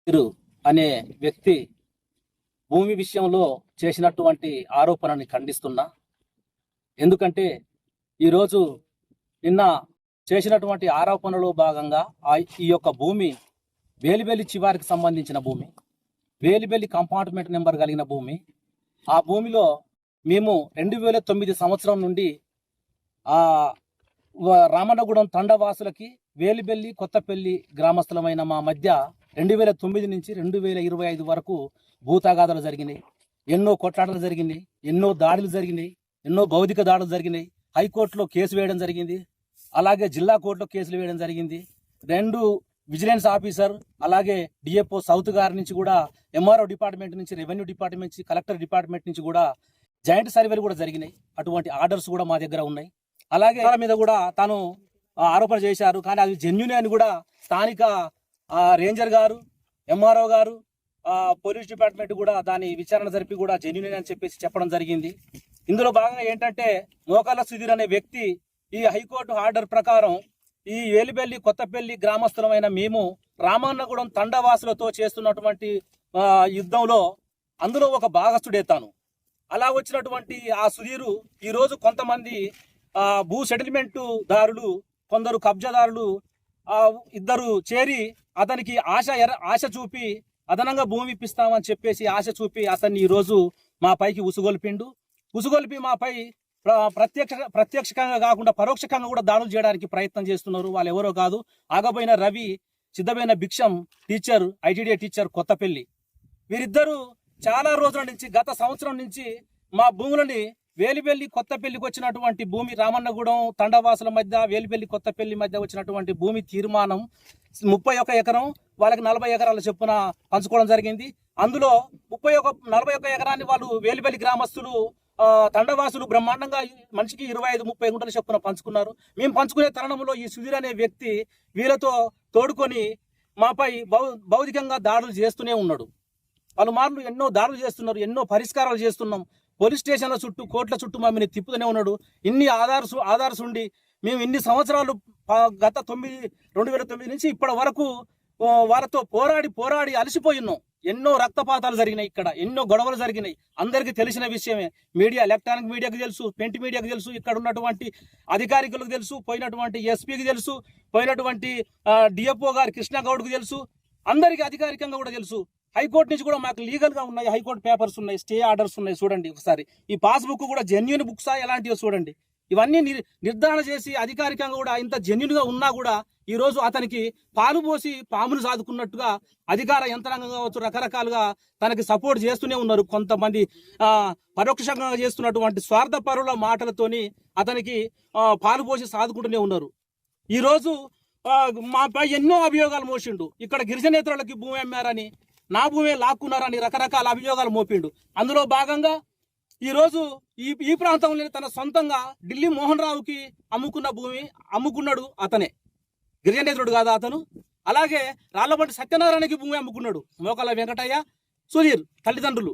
వీరు అనే వ్యక్తి భూమి విషయంలో చేసినటువంటి ఆరోపణని ఖండిస్తున్నా. ఎందుకంటే ఈరోజు నిన్న చేసినటువంటి ఆరోపణలో భాగంగా ఈ యొక్క భూమి వేలిబెల్లి చివారికి సంబంధించిన భూమి, వేలిబెల్లి కంపార్ట్మెంట్ నెంబర్ కలిగిన భూమి. ఆ భూమిలో మేము 2009 సంవత్సరం నుండి రామన్నగూడెం తండవాసులకి వేలిబెల్లి కొత్తపల్లి గ్రామస్తులమైన మా మధ్య 2009 నుంచి 2025 వరకు భూతగాదాలు జరిగినాయి. ఎన్నో కొట్లాటలు జరిగినాయి, ఎన్నో దాడులు జరిగినాయి, ఎన్నో భౌతిక దాడులు జరిగినాయి. హైకోర్టులో కేసు వేయడం జరిగింది, అలాగే జిల్లా కోర్టులో కేసులు వేయడం జరిగింది. 2 విజిలెన్స్ ఆఫీసర్ అలాగే డిఎఫ్ఓ సౌత్ గారి నుంచి కూడా, ఎంఆర్ఓ డిపార్ట్మెంట్ నుంచి, రెవెన్యూ డిపార్ట్మెంట్ నుంచి, కలెక్టర్ డిపార్ట్మెంట్ నుంచి కూడా జాయింట్ సర్వేలు కూడా జరిగినాయి. అటువంటి ఆర్డర్స్ కూడా మా దగ్గర ఉన్నాయి. అలాగే వాళ్ళ మీద కూడా తాను ఆరోపణ చేశారు, కానీ అది జెన్యునే అని కూడా స్థానిక రేంజర్ గారు, ఎంఆర్ఓ గారు, పోలీస్ డిపార్ట్మెంట్ కూడా దాని విచారణ జరిపి కూడా జెన్యునే అని చెప్పేసి చెప్పడం జరిగింది. ఇందులో భాగంగా ఏంటంటే మోకాల సుధీర్ అనే వ్యక్తి ఈ హైకోర్టు ఆర్డర్ ప్రకారం ఈ వేలిబెల్లి కొత్తపల్లి గ్రామస్తులమైన మేము రామన్నగూడెం తండవాసులతో చేస్తున్నటువంటి యుద్ధంలో అందులో ఒక భాగస్థుడే తాను. అలా వచ్చినటువంటి ఆ సుధీరు ఈరోజు కొంతమంది భూ సెటిల్మెంట్ దారులు, కొందరు కబ్జాదారులు ఇద్దరు చేరి అతనికి ఆశ చూపి అదనంగా భూమి ఇప్పిస్తామని చెప్పేసి ఆశ చూపి అతన్ని ఈరోజు మా పైకి ఉసుగొల్పి మాపై ప్రత్యక్షంగా కాకుండా పరోక్షంగా కూడా దాడులు చేయడానికి ప్రయత్నం చేస్తున్నారు. వాళ్ళు ఎవరో కాదు, ఆగబోయిన రవి, సిద్ధమైన భిక్షం టీచర్, ఐటీడీఏ టీచర్ కొత్తపల్లి. వీరిద్దరూ చాలా రోజుల నుంచి, గత సంవత్సరం నుంచి మా భూములని వేలిబెల్లి కొత్తపల్లికి వచ్చినటువంటి భూమి, రామన్నగూడెం తండవాసుల మధ్య వేలిబెల్లి కొత్తపల్లి మధ్య వచ్చినటువంటి భూమి తీర్మానం 31 ఎకరం, వాళ్ళకి 40 ఎకరాల చొప్పున పంచుకోవడం జరిగింది. అందులో 41 ఎకరాన్ని వాళ్ళు వేలిబెల్లి గ్రామస్తులు తండవాసులు బ్రహ్మాండంగా మనిషికి 25-30 గుంటల చొప్పున పంచుకున్నారు. మేము పంచుకునే తరుణంలో ఈ సుధీర్ అనే వ్యక్తి వీళ్ళతో తోడుకొని మాపై భౌతికంగా దాడులు చేస్తూనే ఉన్నాడు. పలుమార్లు ఎన్నో దాడులు చేస్తున్నారు, ఎన్నో పరిష్కారాలు చేస్తున్నాం. పోలీస్ స్టేషన్ల చుట్టూ, కోర్టుల చుట్టూ మమ్మల్ని తిప్పుతూనే ఉన్నాడు. ఇన్ని ఆధార్స్ ఉండి మేము ఇన్ని సంవత్సరాలు గత 2009 నుంచి ఇప్పటి వరకు వాళ్ళతో పోరాడి అలసిపోయి ఉన్నాం. ఎన్నో రక్తపాతాలు జరిగినాయి, ఇక్కడ ఎన్నో గొడవలు జరిగినాయి. అందరికీ తెలిసిన విషయమే. ఎలక్ట్రానిక్ మీడియాకు తెలుసు, ప్రింట్ మీడియాకు తెలుసు, ఇక్కడ ఉన్నటువంటి అధికారికులకు తెలుసు, పోయినటువంటి ఎస్పీకి తెలుసు, పోయినటువంటి డిఎఫ్ఓ గారి కృష్ణగౌడ్కు తెలుసు, అందరికీ అధికారికంగా కూడా తెలుసు. హైకోర్టు నుంచి కూడా మాకు లీగల్ గా ఉన్నాయి, హైకోర్టు పేపర్స్ ఉన్నాయి, స్టే ఆర్డర్స్ ఉన్నాయి. చూడండి ఒకసారి, ఈ పాస్బుక్ కూడా జెన్యున్ బుక్సా ఎలాంటివో చూడండి. ఇవన్నీ నిర్ధారణ చేసి అధికారికంగా కూడా ఇంత జెన్యున్ గా ఉన్నా కూడా ఈ రోజు అతనికి పాలు పోసి పామును సాదుకున్నట్టుగా అధికార యంత్రాంగం కావచ్చు, రకరకాలుగా తనకి సపోర్ట్ చేస్తూనే ఉన్నారు. కొంతమంది పరోక్షంగా చేస్తున్నటువంటి స్వార్థపరుల మాటలతోని అతనికి పాలు పోసి సాదుకుంటూనే ఉన్నారు. ఈ రోజు మాపై ఎన్నో అభియోగాలు మోసిండు. ఇక్కడ గిరిజనేతరులకి భూమి అమ్మారని, నా భూమే లాక్కున్నారని రకరకాల అభియోగాలు మోపిండు. అందులో భాగంగా ఈరోజు ఈ ప్రాంతంలో తన సొంతంగా ఢిల్లీ మోహన్ రావుకి అమ్ముకున్న భూమి అమ్ముకున్నాడు అతనే, గిరిజనేతరుడు కాదా అతను. అలాగే రాళ్లబండి సత్యనారాయణకి భూమి అమ్ముకున్నాడు మోకల వెంకటయ్య, సుధీర్ తల్లిదండ్రులు,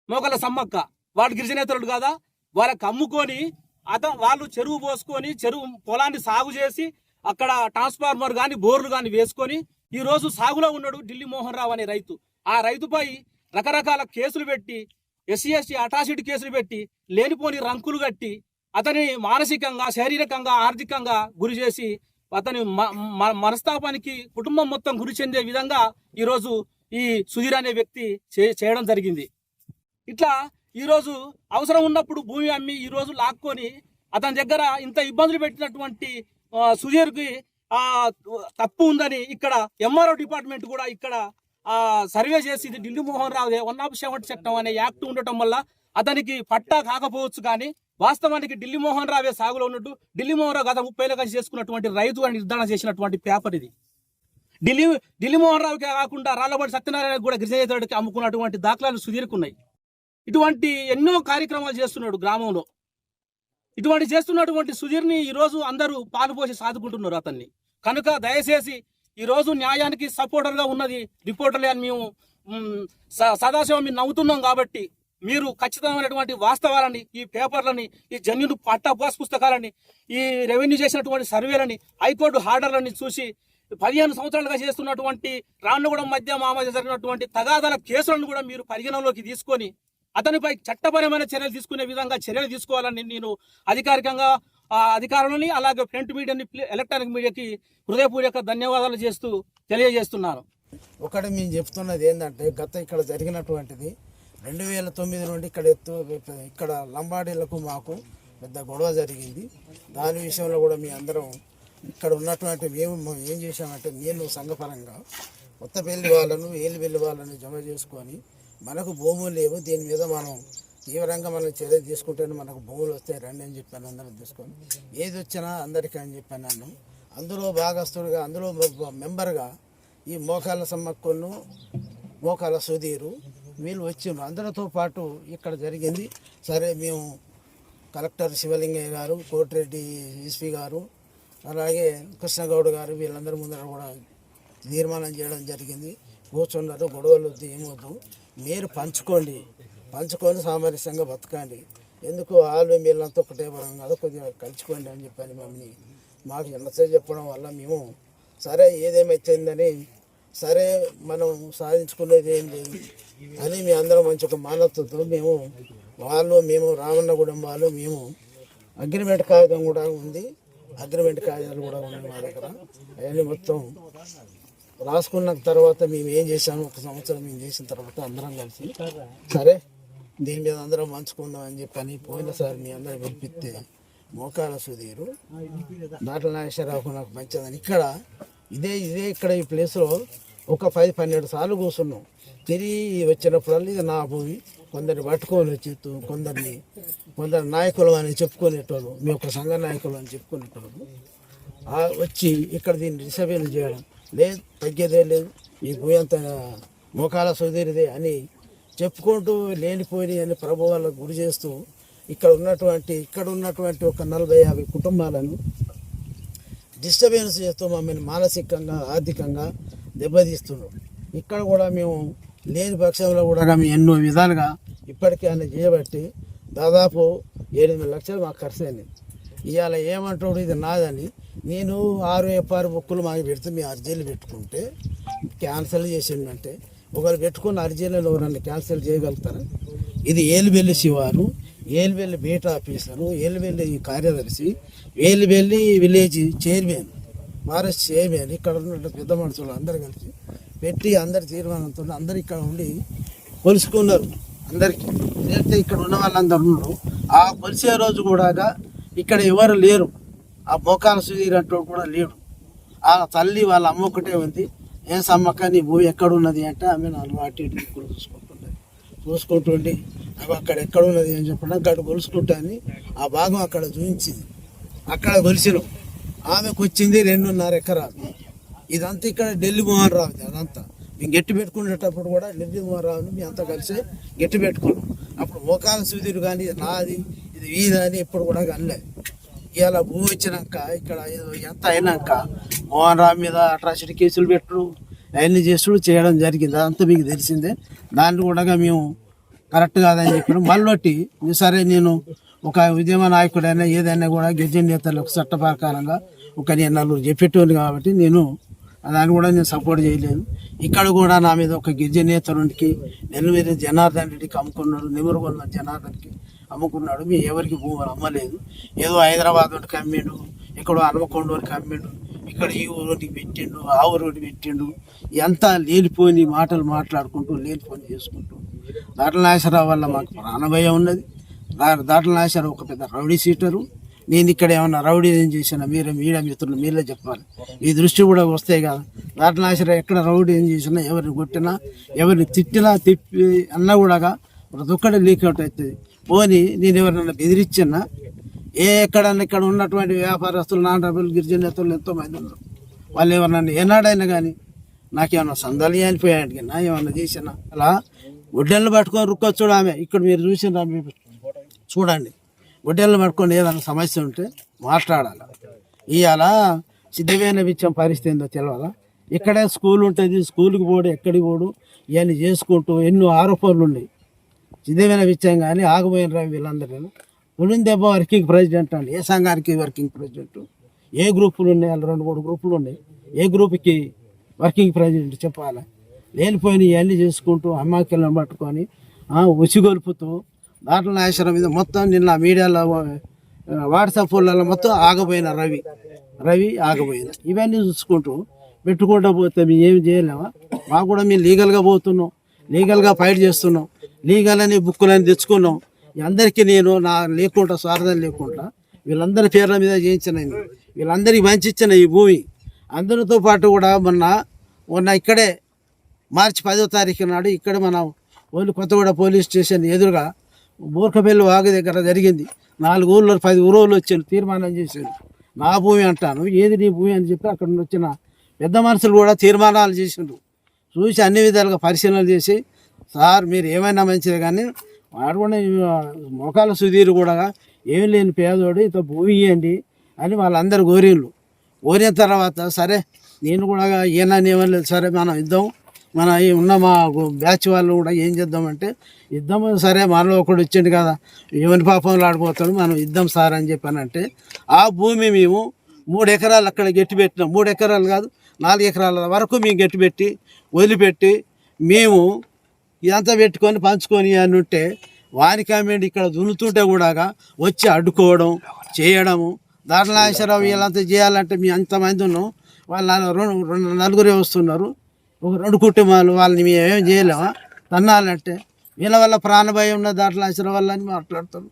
మోకల సమ్మక్క, వాడు గిరిజనేతరుడు కాదా. వాళ్ళకి అమ్ముకొని వాళ్ళు చెరువు పోసుకొని చెరువు పొలాన్ని సాగు చేసి అక్కడ ట్రాన్స్ఫార్మర్ కానీ బోర్లు కానీ వేసుకొని ఈ రోజు సాగులో ఉన్నాడు ఢిల్లీ మోహన్ రావు అనే రైతు. ఆ రైతుపై రకరకాల కేసులు పెట్టి, ఎస్సీ ఎస్టీ అటాసిటీ కేసులు పెట్టి, లేనిపోని రంకులు కట్టి అతని మానసికంగా, శారీరకంగా, ఆర్థికంగా గురి చేసి అతని మనస్తాపానికి కుటుంబం మొత్తం గురి చెందే విధంగా ఈరోజు ఈ సుధీర్ అనే వ్యక్తి చేయడం జరిగింది. ఇట్లా ఈరోజు అవసరం ఉన్నప్పుడు భూమి అమ్మి ఈరోజు లాక్కొని అతని దగ్గర ఇంత ఇబ్బందులు పెట్టినటువంటి సుధీర్కి తప్పు ఉందని ఇక్కడ ఎంఆర్ఓ డిపార్ట్మెంట్ కూడా ఇక్కడ సర్వే చేసి ఇది ఢిల్లీ మోహన్ రావు 107 చట్టం అనే యాక్ట్ ఉండటం వల్ల అతనికి పట్టా కాకపోవచ్చు, కానీ వాస్తవానికి ఢిల్లీ మోహన్ రావే సాగులో ఉన్నట్టు, ఢిల్లీ మోహన్ రావు గత 30 ఏళ్ళ కలిసి చేసుకున్నటువంటి రైతు అని నిర్ధారణ చేసినటువంటి పేపర్ ఇది. ఢిల్లీ మోహన్ రావుకే కాకుండా రాళ్లబండి సత్యనారాయణ కూడా గిరిజనేతరుడికి అమ్ముకున్నటువంటి దాఖలాలు సుధీర్కున్నాయి. ఇటువంటి ఎన్నో కార్యక్రమాలు చేస్తున్నాడు గ్రామంలో. ఇటువంటి చేస్తున్నటువంటి సుధీర్ని ఈరోజు అందరూ పాలుపోసి సాదుకుంటున్నారు అతన్ని. కనుక దయచేసి ఈరోజు న్యాయానికి సపోర్టర్గా ఉన్నది రిపోర్టర్లే అని మేము సదాశివం మేము నవ్వుతున్నాం. కాబట్టి మీరు ఖచ్చితమైనటువంటి వాస్తవాలని, ఈ పేపర్లని, ఈ జన్యును పట్టా పాస్ పుస్తకాలని, ఈ రెవెన్యూ చేసినటువంటి సర్వేలని, హైకోర్టు ఆర్డర్లని చూసి 15 సంవత్సరాలుగా చేస్తున్నటువంటి రామన్నగూడెం మధ్య మా మధ్య జరిగినటువంటి తగాదాల కేసులను కూడా మీరు పరిగణనలోకి తీసుకొని అతనిపై చట్టపరమైన చర్యలు తీసుకునే విధంగా చర్యలు తీసుకోవాలని నేను అధికారికంగా అధికారులని అలాగే ప్రింట్ మీడియాని ఎలక్ట్రానిక్ మీడియాకి హృదయపూర్వక ధన్యవాదాలు చేస్తూ తెలియజేస్తున్నాను. ఒకటి మేము చెప్తున్నది ఏంటంటే ఇక్కడ జరిగినటువంటిది 2009 నుండి ఇక్కడ లంబాడీలకు మాకు పెద్ద గొడవ జరిగింది. దాని విషయంలో కూడా మీ అందరం ఇక్కడ ఉన్నటువంటి మేము ఏం చేసామంటే నేను సంఘపరంగా కొత్తపల్లి వాళ్ళను ఏలివెల్లి వాళ్ళని జమ చేసుకొని మనకు భూములు లేవు, దీని మీద మనం తీవ్రంగా మనం చర్య తీసుకుంటేనే మనకు భూములు వస్తాయి రండి అని చెప్పాను. అందరం తీసుకొని ఏది వచ్చినా అందరికీ అని చెప్పాను నన్ను. అందులో భాగస్తుడిగా అందులో మెంబర్గా ఈ మోకాల సమ్మక్కను మోకాల సుధీరు వీళ్ళు వచ్చిండ్రు. అందరితో పాటు ఇక్కడ జరిగింది. సరే మేము కలెక్టర్ శివలింగయ్య గారు, కోటిరెడ్డి ఎస్పీ గారు, అలాగే కృష్ణగౌడ్ గారు వీళ్ళందరి ముందర కూడా తీర్మానం చేయడం జరిగింది. కూర్చున్నారు, గొడవలు ఏమవుతూ మీరు పంచుకొని సామరస్యంగా బతకండి, ఎందుకు వాళ్ళు వీళ్ళంతా ఒకటే పరం కదా, కొద్దిగా కలుచుకోండి అని చెప్పని మమ్మల్ని మాకు ఎంతసేపు చెప్పడం వల్ల మేము సరే ఏదేమైతుందని సరే మనం సాధించుకునేది ఏం లేదు అని మీ అందరం మంచి ఒక మానవతతో మేము రామన్నగూడెం వాళ్ళు మేము అగ్రిమెంట్ కాగితం కూడా ఉంది, అగ్రిమెంట్ కాగితాలు కూడా ఉన్నాయి మా దగ్గర. అవన్నీ మొత్తం రాసుకున్న తర్వాత మేము ఏం చేసాము, 1 సంవత్సరం మేము చేసిన తర్వాత అందరం కలిసి సరే దీని మీద అందరం పంచుకుందాం అని చెప్పని పోయినసారి మీ అందరూ పిలిపిస్తే మోకాల సుధీరు దాట్ల నాగేశ్వరరావుకు నాకు మంచిదని ఇదే ఇక్కడ ఈ ప్లేస్లో ఒక 10-12 సార్లు కూర్చున్నాం. తిరిగి వచ్చినప్పుడల్లా ఇది నా భూమి, కొందరిని పట్టుకొని వచ్చి కొందరు నాయకులు అని చెప్పుకునేటోళ్ళు, మీ యొక్క సంఘ నాయకులు అని చెప్పుకునేటోళ్ళు వచ్చి ఇక్కడ దీన్ని రిసర్వేలు చేయడం లేదు, తగ్గేదే లేదు, ఈ భూమి అంతా మోకాల సుధీరిదే అని చెప్పుకుంటూ లేనిపోయి అని ప్రభావాలకు గురి చేస్తూ ఇక్కడ ఉన్నటువంటి ఒక 40-50 కుటుంబాలను డిస్టర్బెన్స్ చేస్తూ మమ్మల్ని మానసికంగా ఆర్థికంగా దెబ్బతీస్తున్నాం. ఇక్కడ కూడా మేము లేని పక్షంలో కూడా మేము ఎన్నో విధాలుగా ఇప్పటికే ఆయన చేయబట్టి దాదాపు 8 లక్షలు మాకు ఖర్చు అయింది. ఇవాళ ఏమంటాడు ఇది నాదని నేను 6 FR బుక్కులు మాకు పెడితే మేము అర్జీలు పెట్టుకుంటే క్యాన్సిల్ చేసిందంటే ఒకరు పెట్టుకున్న అర్జీలలో ఎవరన్నా క్యాన్సిల్ చేయగలుగుతారా? ఇది ఏలివెల్లి శివారు, ఏలివెల్లి బీటా ఆఫీసరు, ఏలివెల్లి కార్యదర్శి, ఏలివెల్లి విలేజ్ చైర్మన్, ఫారెస్ట్ చైర్మన్, ఇక్కడ ఉన్న పెద్ద మనుషులు అందరు కలిసి పెట్టి అందరి తీర్మానంతో అందరు ఇక్కడ ఉండి కొలుసుకున్నారు. అందరికీ నేర్తే ఇక్కడ ఉన్న వాళ్ళందరూ ఉన్నారు. ఆ కొలిసే రోజు కూడా ఇక్కడ ఎవరు లేరు, ఆ మోకాల సుధీర్ అంటూ కూడా లేడు. ఆ తల్లి వాళ్ళ అమ్మ ఒకటే ఉంది. ఏం సమ్మక్క నీ భూమి ఎక్కడున్నది అంటే ఆమె 4 అటు ఇటు కూడా చూసుకుంటుండి అవి అక్కడ ఎక్కడున్నది అని చెప్పడం అక్కడ కొలుసుకుంటా అని ఆ భాగం అక్కడ చూపించింది. అక్కడ కొలిసినాం. ఆమెకు వచ్చింది 2.5 ఎకరాలు. ఇదంతా ఇక్కడ ఢిల్లీ మోహన్ రావు, అదంతా మేము గట్టి పెట్టుకునేటప్పుడు కూడా ఢిల్లీ మోహన్ రావుని మేము అంతా కలిసి గట్టి పెట్టుకున్నాం. అప్పుడు మోకాల సుధీరు కానీ నాది ఇది వీధని ఎప్పుడు కూడా కనలే. ఇవాళ భూమి వచ్చినాక ఇక్కడ ఎంత అయినాక మోహన్ రావు మీద అట్రాసిటీ కేసులు పెట్టు అవన్నీ చేసుడు చేయడం జరిగింది. అదంతా మీకు తెలిసిందే. దాన్ని కూడా మేము కరెక్ట్ కాదని చెప్పాను. మళ్ళొట్టి సరే నేను ఒక ఉద్యమ నాయకుడైనా ఏదైనా కూడా గిరిజన నేతలకు చట్ట ప్రకారంగా నేను నలుగురు చెప్పేటోని కాబట్టి దాన్ని కూడా నేను సపోర్ట్ చేయలేదు. ఇక్కడ కూడా నా మీద ఒక గిరిజన నేతలుకి నెల్లూరు జనార్దన్ రెడ్డికి అమ్ముకున్నాడు, నిమురుగొల్ల జనార్దన్కి అమ్ముకున్నాడు. మీ ఎవరికి భూములు అమ్మలేదు. ఏదో హైదరాబాద్ వాడికి అమ్మిండు, ఇక్కడ హనుమకొండ వారికి అమ్మిండు, ఇక్కడ ఈ ఊరికి పెట్టిండు, ఆ ఊరికి పెట్టిండు. ఎంత లేనిపోని మాటలు మాట్లాడుకుంటూ లేనిపోని చేసుకుంటూ దాట్ల నాగేశ్వరరావు వల్ల మాకు ప్రాణభయం ఉన్నది. దాట్ల నాగేశ్వరరావు ఒక పెద్ద రౌడీ సీటరు. నేను ఇక్కడ ఏమన్నా రౌడీ ఏం చేసినా మీడియా మిత్రులు మీరే చెప్పాలి. ఈ దృష్టి కూడా వస్తాయి కదా. దాట్ల నాగేశ్వరరావు ఎక్కడ రౌడీ ఏం చేసినా, ఎవరిని కొట్టినా, ఎవరిని తిట్టినా, తిప్పి అన్నా కూడా ప్రతి ఒక్కడే లీకౌట్ అవుతుంది. పోనీ నేను ఎవరినైనా బెదిరించినా ఇక్కడ ఉన్నటువంటి వ్యాపారస్తులు, నాన్ ట్రైబల్ గిరిజన నేతలు ఎంతోమంది ఉన్నారు. వాళ్ళు ఎవరన్నా ఏనాడైనా కానీ నాకేమన్నా సందాలు అనిపోయాడికి నా ఏమన్నా చేసినా అలా గుడ్డెలను పట్టుకొని రుక్కొచ్చుడు ఆమె. ఇక్కడ మీరు చూసిన చూడండి, గుడ్డెలను పట్టుకొని ఏదైనా సమస్య ఉంటే మాట్లాడాలి. ఇవాళ సిద్ధమైన విషయం పరిస్థితి ఏందో తెలియాలా. ఇక్కడే స్కూల్ ఉంటుంది, స్కూల్కి పోడు, ఎక్కడికి పోడు, ఇవన్నీ చేసుకుంటూ ఎన్నో ఆరోపణలు ఉన్నాయి. సిద్ధమైన విషయం కానీ ఆగిపోయిన రావు వీళ్ళందరూ. ఉడిందెబ్బ వర్కింగ్ ప్రెసిడెంట్ అండి. ఏ సంఘానికి వర్కింగ్ ప్రెసిడెంట్, ఏ గ్రూపులు ఉన్నాయి, 2-3 గ్రూపులు ఉన్నాయి. ఏ గ్రూప్కి వర్కింగ్ ప్రెసిడెంట్ చెప్పాలి. లేనిపోయిన ఇవన్నీ చేసుకుంటూ అమ్మాయిలను పట్టుకొని ఉసిగొలుపుతూ దాంట్లో నాగేశ్వరం మీద మొత్తం నిన్న మీడియాలో వాట్సాప్లలో మొత్తం ఆగబోయిన రవి ఆగబోయిన ఇవన్నీ చూసుకుంటూ పెట్టుకుంటూ పోతే మేము ఏం చేయలేమా? మాకు కూడా మేము లీగల్గా పోతున్నాం, లీగల్గా ఫైట్ చేస్తున్నాం, లీగల్ అని బుక్కులని తెచ్చుకున్నాం. అందరికీ నేను నా లేకుండా స్వార్థం లేకుండా వీళ్ళందరి పేర్ల మీద చేయించిన వీళ్ళందరికీ మంచిచ్చిన ఈ భూమి అందరితో పాటు కూడా మొన్న ఇక్కడే మార్చి 10వ తారీఖు నాడు ఇక్కడ మన కొత్తగూడ పోలీస్ స్టేషన్ ఎదురుగా బూర్కపల్లి వాగు దగ్గర జరిగింది. 4 ఊళ్ళో 10 ఊరోళ్ళు వచ్చారు, తీర్మానం చేశారు. నా భూమి అంటాను, ఏది నీ భూమి అని చెప్పి అక్కడ వచ్చిన పెద్ద మనుషులు కూడా తీర్మానాలు చేసిండ్రు. చూసి అన్ని విధాలుగా పరిశీలన చేసి, సార్ మీరు ఏమైనా మంచిదే కానీ వాడు కూడా మోకాల సుధీర్ కూడా ఏం లేని పేదోడు ఇంత భూమి ఇవ్వండి అని వాళ్ళందరూ కోరిన తర్వాత సరే నేను కూడా ఏనని ఏమలేదు, సరే మనం ఇద్దాం, మన ఉన్న మా బ్యాచ్ వాళ్ళు కూడా ఏం చేద్దామంటే ఇద్దాము, సరే మనలో ఒకడు ఇచ్చిండు కదా ఎవరి పాపంలో ఆడిపోతాడు, మనం ఇద్దాం సార్ అని చెప్పానంటే ఆ భూమి మేము 3 ఎకరాలు అక్కడ గట్టి పెట్టినాం. 3 ఎకరాలు కాదు 4 ఎకరాల వరకు మేము గట్టి పెట్టి వదిలిపెట్టి మేము ఇదంతా పెట్టుకొని పంచుకొని అని ఉంటే వానికామెంట్ ఇక్కడ దున్నుతుంటే కూడా వచ్చి అడ్డుకోవడం చేయడము. దారుణాశ్వరరావు వీళ్ళంతా చేయాలంటే మేము అంతమంది ఉన్నాం, వాళ్ళు 4 వస్తున్నారు, ఒక 2 కుటుంబాలు, వాళ్ళని మేము ఏం చేయలేమా? తన్నాలంటే వీళ్ళ వల్ల ప్రాణభయం ఉన్న దాంట్లో వల్ల అని మాట్లాడతారు.